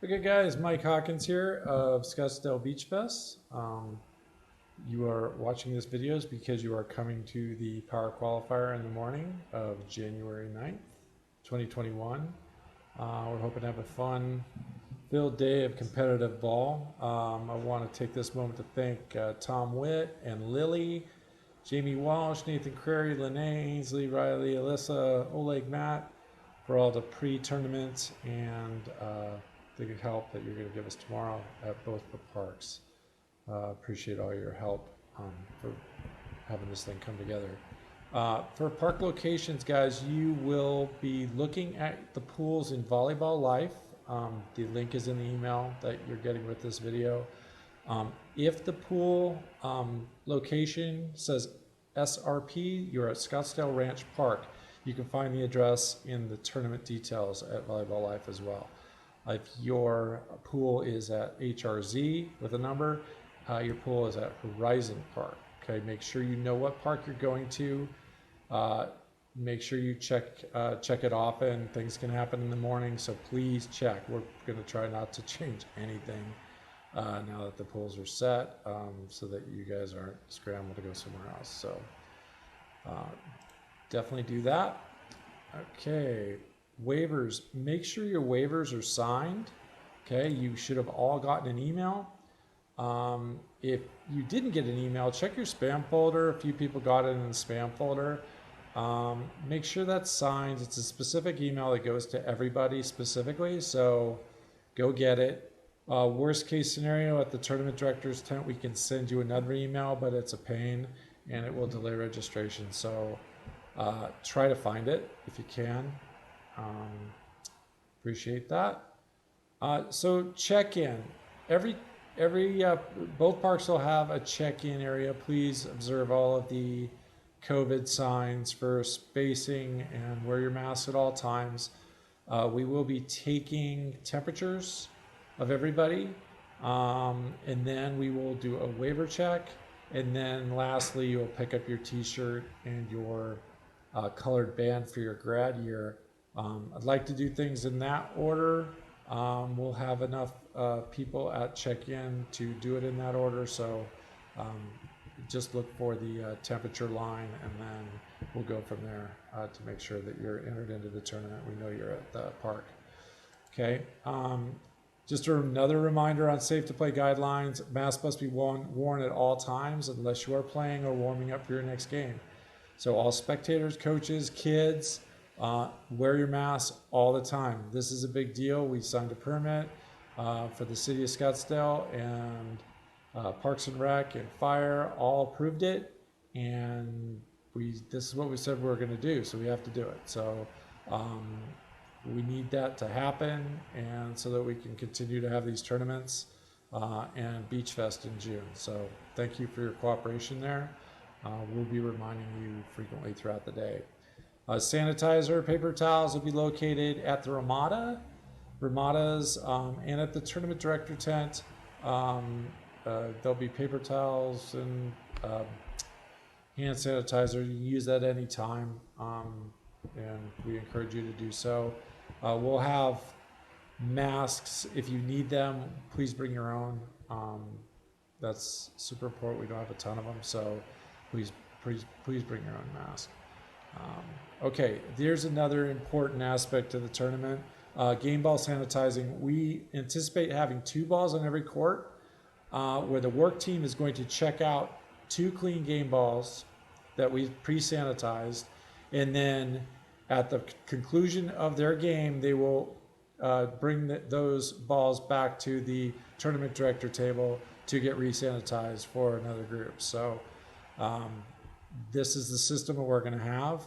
Okay, guys, Mike Hawkins here of Scottsdale Beach Fest. You are watching this videos because you are coming to the Power Qualifier in the morning of January 9th, 2021. We're hoping to have a fun-filled day of competitive ball. I want to take this moment to thank Tom Witt and Lily, Jamie Walsh, Nathan Crary, Lene, Ainsley, Riley, Alyssa, Oleg, Matt, for all the pre-tournament and the help that you're going to give us tomorrow at both the parks. Appreciate all your help for having this thing come together. For park locations, guys, you will be looking at the pools in Volleyball Life. The link is in the email that you're getting with this video. If the pool location says SRP, you're at Scottsdale Ranch Park. You can find the address in the tournament details at Volleyball Life as well. If your pool is at HRZ with a number, your pool is at Horizon Park. Okay, make sure you know what park you're going to. Make sure you check it often. Things can happen in the morning, so please check. We're going to try not to change anything now that the pools are set, so that you guys aren't scrambling to go somewhere else. So definitely do that. Okay, waivers. Make sure your waivers are signed. Okay, you should have all gotten an email. If you didn't get an email, check your spam folder. A few people got it in the spam folder. Make sure that's signed. It's a specific email that goes to everybody specifically, so go get it. Worst case scenario, at the tournament director's tent, we can send you another email, but it's a pain and it will delay registration. So try to find it if you can. Appreciate that. So check in. Both parks will have a check-in area. Please observe all of the COVID signs for spacing and wear your mask at all times. We will be taking temperatures of everybody, and then we will do a waiver check, and then lastly you'll pick up your t-shirt and your colored band for your grad year. I'd like to do things in that order. We'll have enough people at check-in to do it in that order, so just look for the temperature line, and then we'll go from there to make sure that you're entered into the tournament. We know you're at the park. Okay. Just another reminder on safe to play guidelines. Mask must be worn at all times unless you are playing or warming up for your next game. So all spectators, coaches, kids, wear your mask all the time. This is a big deal. We signed a permit for the city of Scottsdale, and Parks and Rec and Fire all approved it, and this is what we said we were going to do, so we have to do it. So we need that to happen, and so that we can continue to have these tournaments and Beach Fest in June. So thank you for your cooperation there. We'll be reminding you frequently throughout the day. Sanitizer, paper towels will be located at the Ramadas, and at the tournament director tent. There'll be paper towels and hand sanitizer. You can use that anytime, and we encourage you to do so. We'll have masks. If you need them, please bring your own. That's super important. We don't have a ton of them, so please bring your own mask. Okay, there's another important aspect to the tournament. Game ball sanitizing. We anticipate having 2 balls on every court, where the work team is going to check out 2 clean game balls that we've pre-sanitized, and then at the conclusion of their game, they will bring those balls back to the tournament director table to get re-sanitized for another group. So this is the system that we're going to have.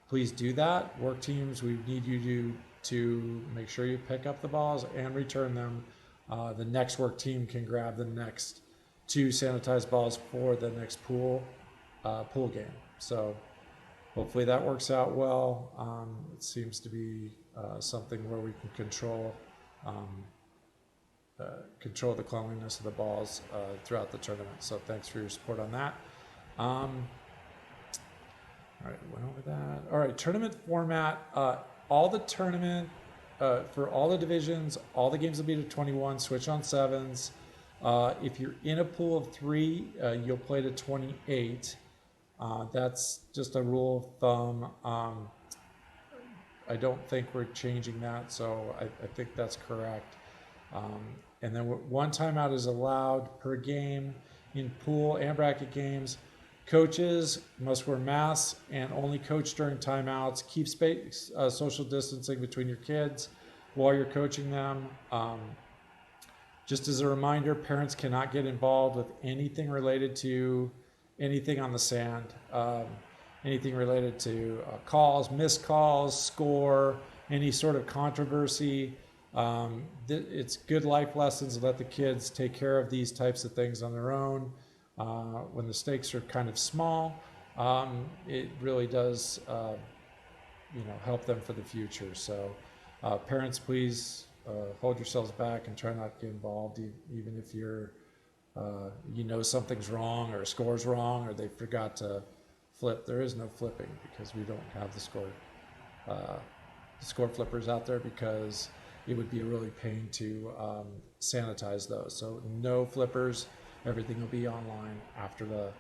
Please do that. Work teams, we need you to make sure you pick up the balls and return them. The next work team can grab the next 2 sanitized balls for the next pool game. So hopefully that works out well. It seems to be something where we can control the cleanliness of the balls throughout the tournament. So thanks for your support on that. All right, went over that. All right, tournament format. All the tournament for all the divisions, all the games will be to 21, switch on 7s. If you're in a pool of 3, you'll play to 28. That's just a rule of thumb. I don't think we're changing that, so I think that's correct. And then 1 timeout is allowed per game in pool and bracket games. Coaches must wear masks and only coach during timeouts. Keep space, social distancing between your kids while you're coaching them. Just as a reminder, parents cannot get involved with anything related to anything on the sand, anything related to calls, missed calls, score, any sort of controversy. It's good life lessons to let the kids take care of these types of things on their own. When the stakes are kind of small, it really does, help them for the future. So, parents, please hold yourselves back and try not to get involved, even if something's wrong or a score's wrong or they forgot to flip. There is no flipping because we don't have the score flippers out there because it would be a really pain to sanitize those. So no flippers. Everything will be online after the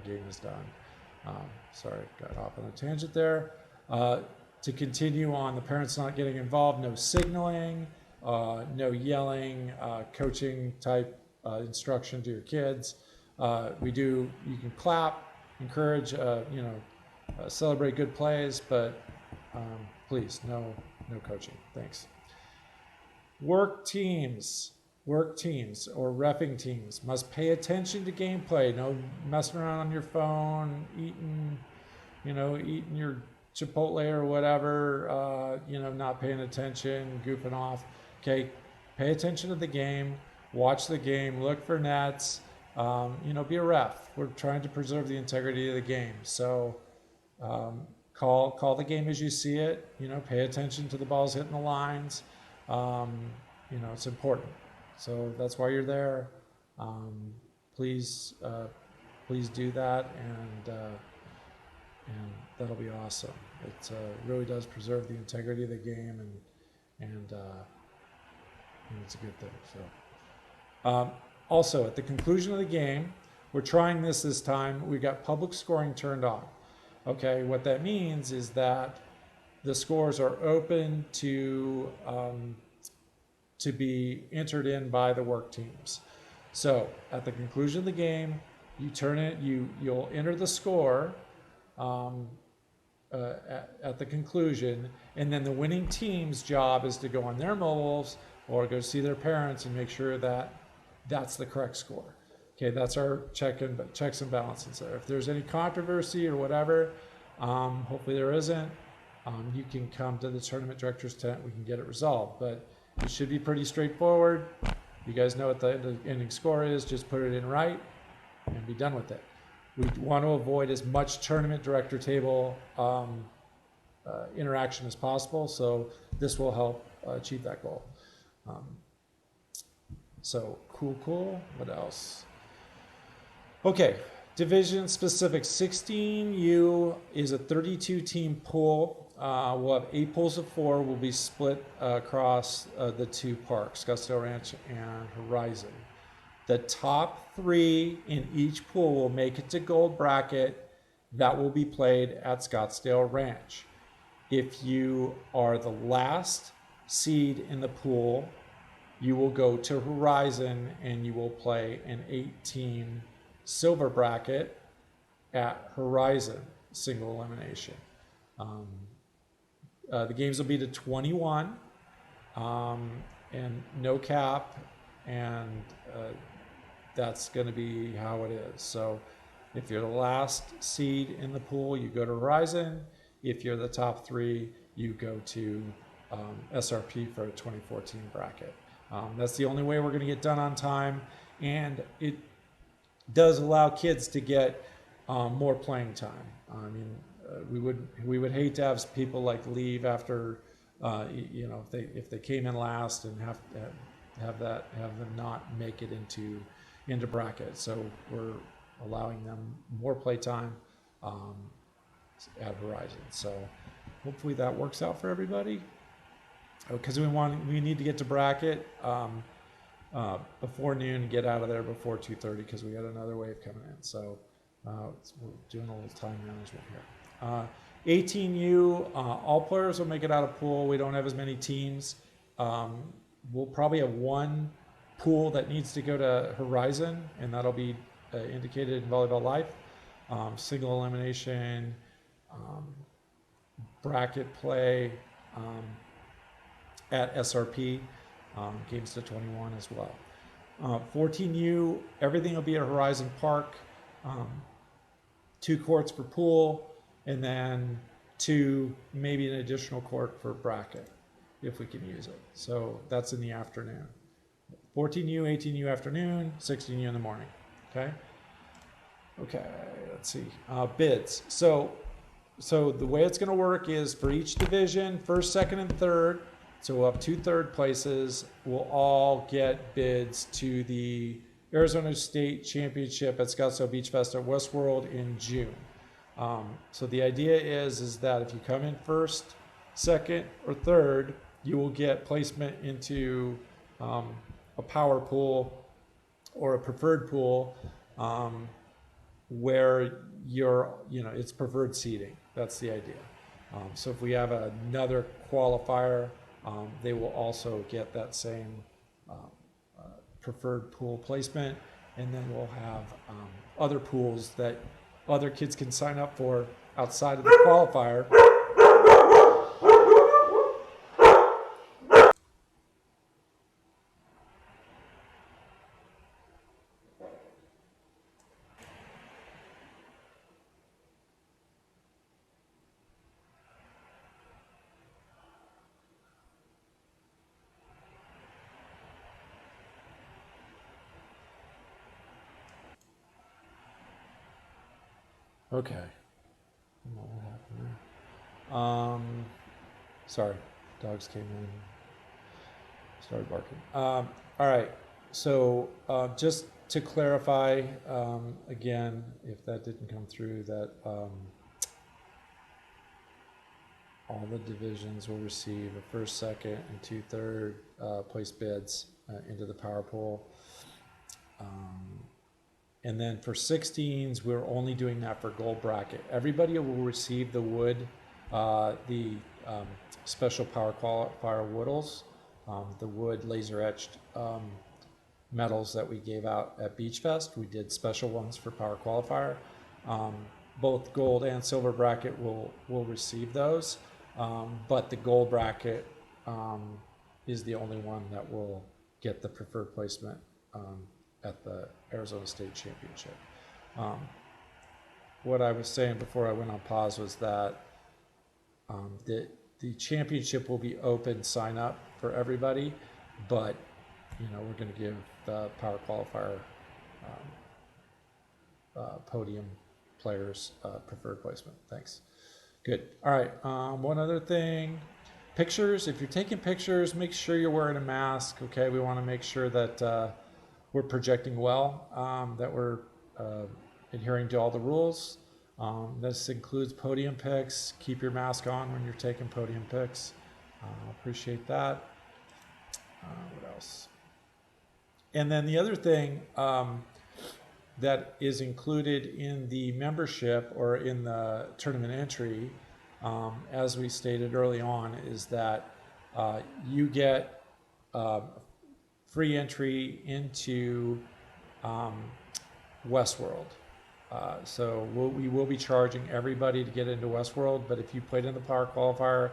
game is done. Sorry, got off on a tangent there. To continue on, the parents not getting involved, no signaling, no yelling, coaching type instruction to your kids. You can clap, encourage, celebrate good plays, but please, no coaching. Thanks. Work teams or reffing teams must pay attention to gameplay. No messing around on your phone, eating your Chipotle or whatever, not paying attention, goofing off. Okay, pay attention to the game, watch the game, look for nets, be a ref. We're trying to preserve the integrity of the game. So call the game as you see it, pay attention to the balls hitting the lines. It's important. So that's why you're there. Please do that, and that'll be awesome. It really does preserve the integrity of the game, and it's a good thing. So, also at the conclusion of the game, we're trying this time. We got public scoring turned on. Okay, what that means is that the scores are open to be entered in by the work teams. So at the conclusion of the game, you'll enter the score at the conclusion, and then the winning team's job is to go on their mobiles or go see their parents and make sure that that's the correct score. Okay, that's our checks and balances there. If there's any controversy or whatever, hopefully there isn't, you can come to the tournament director's tent. We can get it resolved, but it should be pretty straightforward. You guys know what the ending score is. Just put it in right and be done with it. We want to avoid as much tournament director table interaction as possible, so this will help achieve that goal. So cool. What else? Okay, division specific. 16U is a 32 team pool. We'll have 8 pools of 4. Will be split across the 2 parks, Scottsdale Ranch and Horizon. The top 3 in each pool will make it to gold bracket. That will be played at Scottsdale Ranch. If you are the last seed in the pool, you will go to Horizon and you will play an 8-team silver bracket at Horizon, single elimination. The games will be to 21 and no cap, and that's going to be how it is. So if you're the last seed in the pool, you go to Horizon. If you're the top 3, you go to SRP for a 2014 bracket. That's the only way we're going to get done on time, and it does allow kids to get more playing time. I mean, we would hate to have people leave after if they came in last and have them not make it into bracket. So we're allowing them more play time at Horizon. So hopefully that works out for everybody. because we need to get to bracket before noon, get out of there before 2:30 because we got another wave coming in. So we're doing a little time management here. 18U, all players will make it out of pool. We don't have as many teams. We'll probably have one pool that needs to go to Horizon, and that'll be indicated in Volleyball Life. Single elimination, bracket play at SRP, games to 21 as well. 14U, everything will be at Horizon Park. 2 courts for pool, and then 2, maybe an additional court for bracket if we can use it. So that's in the afternoon. 14U, 18U afternoon, 16U in the morning. Okay. Okay, let's see. Bids. So the way it's going to work is for each division, first, second, and third, so we'll have 2 third places, will all get bids to the Arizona State Championship at Scottsdale Beach Fest at Westworld in June. So the idea is that if you come in first, second, or third, you will get placement into a power pool or a preferred pool where it's preferred seating. That's the idea. So if we have another qualifier, they will also get that same preferred pool placement, and then we'll have other pools that other kids can sign up for outside of the qualifier. Okay. I don't know what happened there. Sorry, dogs came in, started barking. All right. So just to clarify, again, if that didn't come through, that all the divisions will receive a first, second, and 2 third place bids into the power pool. And then for 16s, we're only doing that for gold bracket. Everybody will receive the wood, the special power qualifier woodles, the wood laser etched medals that we gave out at Beach Fest. We did special ones for power qualifier. Both gold and silver bracket will receive those, but the gold bracket is the only one that will get the preferred placement at the Arizona State Championship. What I was saying before I went on pause was that the championship will be open sign up for everybody, but we're going to give the power qualifier podium players preferred placement. Thanks. Good. All right. One other thing. Pictures. If you're taking pictures, make sure you're wearing a mask. Okay. We want to make sure that we're projecting well, that we're adhering to all the rules. This includes podium pics. Keep your mask on when you're taking podium pics. Appreciate that. What else? And then the other thing that is included in the membership or in the tournament entry, as we stated early on, is that you get free entry into Westworld. So we will be charging everybody to get into Westworld, but if you played in the power qualifier,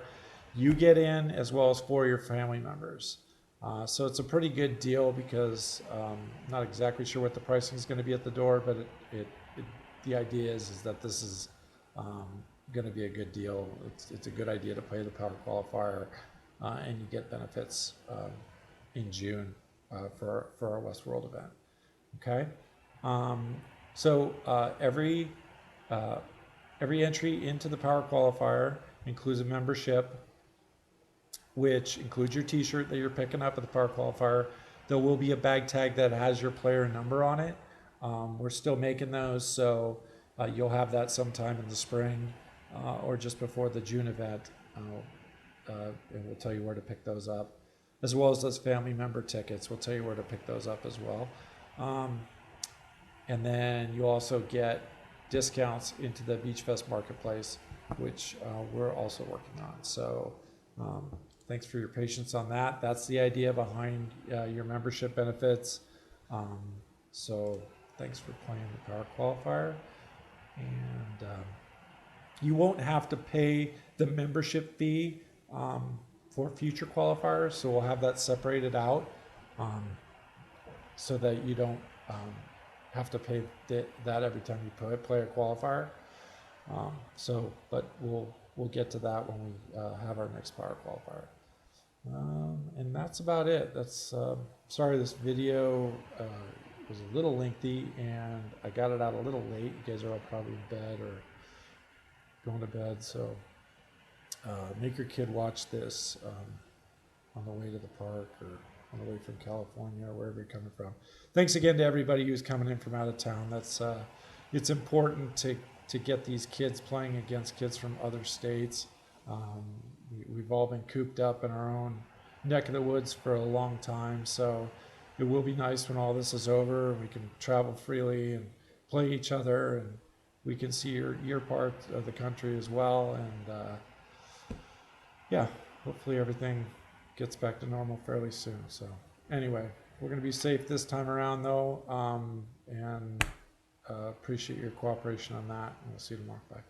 you get in as well as 4 of your family members. So it's a pretty good deal because I'm not exactly sure what the pricing is going to be at the door, but the idea is that this is going to be a good deal. It's a good idea to play the power qualifier, and you get benefits in June for our Westworld event. Okay, so every entry into the power qualifier includes a membership, which includes your t-shirt that you're picking up at the power qualifier. There will be a bag tag that has your player number on it. We're still making those, so you'll have that sometime in the spring or just before the June event. and we'll tell you where to pick those up, as well as those family member tickets. We'll tell you where to pick those up as well. And then you also get discounts into the Beach Fest marketplace, which we're also working on. So thanks for your patience on that. That's the idea behind your membership benefits. So thanks for playing the power qualifier. And you won't have to pay the membership fee for future qualifiers. So we'll have that separated out so that you don't have to pay that every time you play a qualifier. But we'll get to that when we have our next power qualifier. And that's about it. That's sorry this video was a little lengthy and I got it out a little late. You guys are all probably in bed or going to bed, so make your kid watch this on the way to the park or on the way from California or wherever you're coming from. Thanks again to everybody who's coming in from out of town. That's it's important to get these kids playing against kids from other states. We've all been cooped up in our own neck of the woods for a long time, so it will be nice when all this is over and we can travel freely and play each other, and we can see your part of the country as well. And yeah, hopefully everything gets back to normal fairly soon. So anyway, we're going to be safe this time around though, and appreciate your cooperation on that, and we'll see you tomorrow. Bye.